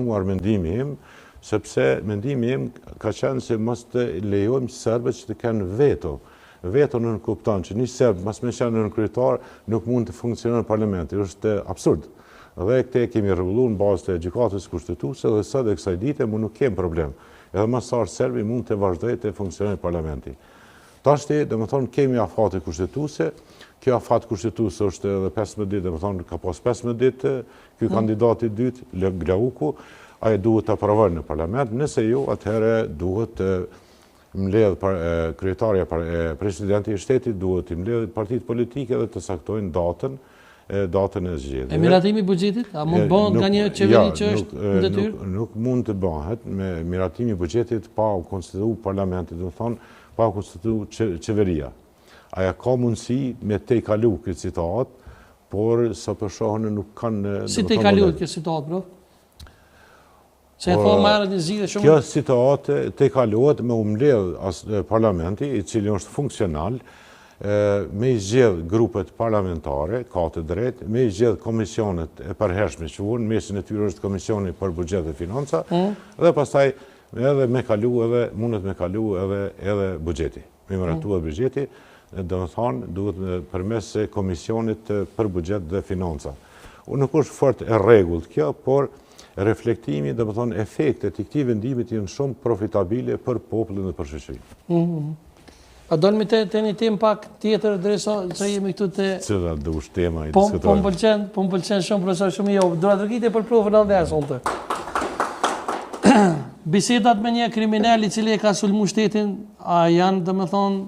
Mendimi im, sepse mendimi im ka qenë se mos të lejojmë serbët që të kenë veto. Veto në kupton që një serb, mas me qenë në kryetar, nuk mund të funksionon në parlamenti. Është absurd. Dhe këte kemi rregulluar në bazë të gjykatës kushtetuese dhe sot e kësaj dite mu nuk kem problem. Edhe masar serbi mund të vazhdojë të funksionojë në parlamenti. Tashti, domethënë kemi afate kushtetuese. Kjo afat kushtetuese është edhe 15 ditë, domethënë ka pas 15 ditë ky kandidati i dytë, Glauku, ai duhet të aprovojë në parlament. Nëse jo, atëherë duhet të mbledh kryetarja presidenti i shtetit, duhet të mbledh partitë politike dhe të saktojnë datën e zgjedhjeve. E miratimi i buxhetit, a mund bëhet nga një qeveri që është në detyrë? Nuk mund të bëhet me miratimi i buxhetit pa u konstituuar parlamenti, domethënë pa u konstituuar qeveria. Aja ka mundësi me te i kalu këtë situatë, por sa për shohën nuk kanë... Si te i kalu këtë situatë, bro? Se e thonë marrë një zgjidhje shumë... Kjo situatë te i kaluat me mbledh parlamenti, i cili është funksional, me i zgjedh grupet parlamentare, ka të drejtë, me i zgjedh komisionet e përhershme që vunë, mesin e tyre është komisioni për buxhet dhe financa, dhe pastaj edhe me kalu edhe, mundet me kalu edhe buxheti. Me miratuar buxheti, do të thonë, duhet përmes komisionit për buxhet dhe financa. Nuk është fort e rregullt kjo, por reflektimi, do të thonë, efektet i këtij vendimit janë shumë profitabile për popullin dhe për shoqërinë. A dolmi te një temë pak tjetër drejsa se jemi këtu te... Cila dush tema i diskutojmë. Po më pëlqen shumë, profesor, shumë i jovë. Dura drejtë për provën Alves sonte. Bisedat me një kriminal i cili e ka sulmu shtetin, a janë, domethënë,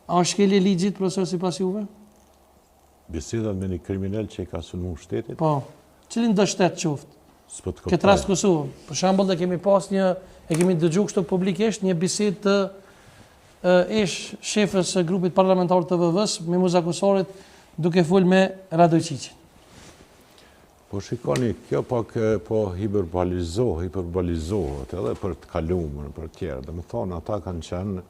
a është shkelje ligjit, profesor, sipas juve? Bisedat me një kriminal që e ka sulmu shtetin? Po, cilin do shtet qoftë? Këtë rast Kosovë. Për shembull, e kemi dëgjuar kështu publikisht një bisedë të ish shefës së grupit parlamentar të VV-s me Muzakusarit duke fol me Radojčićin. Po shikoni, kjo pak po hiperbolizohet edhe për të kaluar, për tjerë. Dhe më thonë, ata kanë qenë,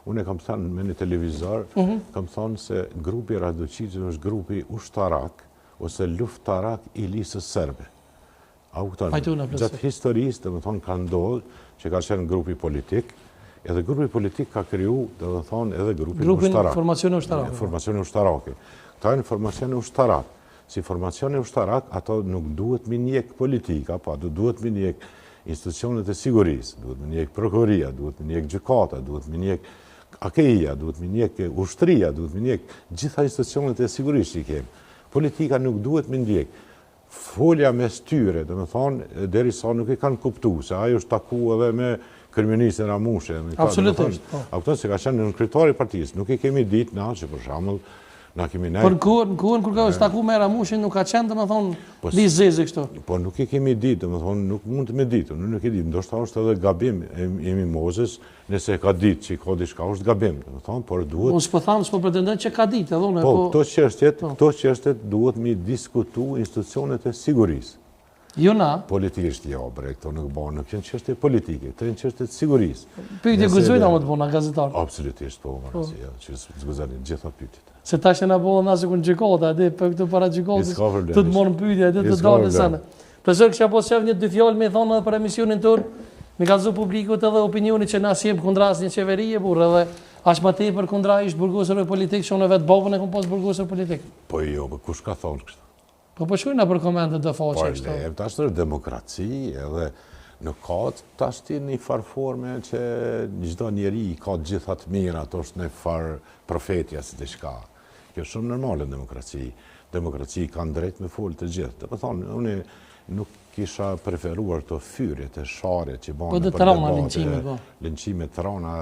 unë e kam thënë me një televizor, kam thonë se grupi Radojčićit është grupi ushtarak ose luftarak i lisës serbe. Gjatë historisë, dhe më thonë, ka ndodhë që ka qenë grupi politik, edhe grupi politik ka kriju, dhe më thonë, edhe grupi ushtarak. Formacione ushtarake. Formacione ushtarake. Ta e në formacione ushtarak. Si formacione ushtarak, ato nuk duhet me njek politika, pa duhet me njek institucionet e sigurisë, duhet me njek prokuria, duhet me njek gjykata, duhet me njek AKI-ja, duhet me njek ushtria, duhet me njek gjitha institucionet e sigurisë që i kemë. Politika nuk duhet me njek. Folja me styre, dhe me thonë, deri sa nuk i kanë kuptu, se ajo është taku edhe me kryeministin Ramushe. Absolutisht. A këto se ka qenë në kryetari i partisë, nuk i kemi ditë na që për shembull na kemi ne. Por në kohën kur ka është taku me Ramushin nuk ka qenë domethënë lizeze kështu. Po nuk i kemi ditë, domethënë nuk mund të me ditë, nuk e di, ndoshta është edhe gabim e Mimozës, nëse ka ditë që ka diçka është gabim, domethënë, por duhet. Unë s'po tham, s'po pretendoj që ka ditë, edhe unë. Po këto çështjet duhet mi diskutu institucionet e sigurisë. Jo na. Politikisht jo, bre, këto nuk bëhen, nuk janë çështje politike, këto janë çështje të sigurisë. Pyetje guxojnë ama të bëna gazetar. Absolutisht po, që zgozani gjitha pyetjet. Se tash na bëhen na sekond gjykata, atë për këto para gjykatës. Të morën pyetje, atë të dalën sana. Profesor, kisha pas një dy fjalë më thonë edhe për emisionin ton. Me kallëzu publikut edhe opinionit që na sjell kundra asnjë qeverie, burr, edhe as më tepër kundra ish burgosëve politik, që unë vetë babën e kam pas burgosër politik. Po jo, kush ka thonë kështu? Po shkojnë për komentet dhe faqe kështu. Po tash është demokraci, edhe nuk ka tash një farforme që çdo njeri ka gjitha të mira, ato është në far profetja si diçka. Kjo është shumë normale në demokraci. Demokraci kanë drejt me fol të gjithë. Do të thonë, unë nuk kisha preferuar këto fyrje të sharje që bëhen për debate, lënçime të rana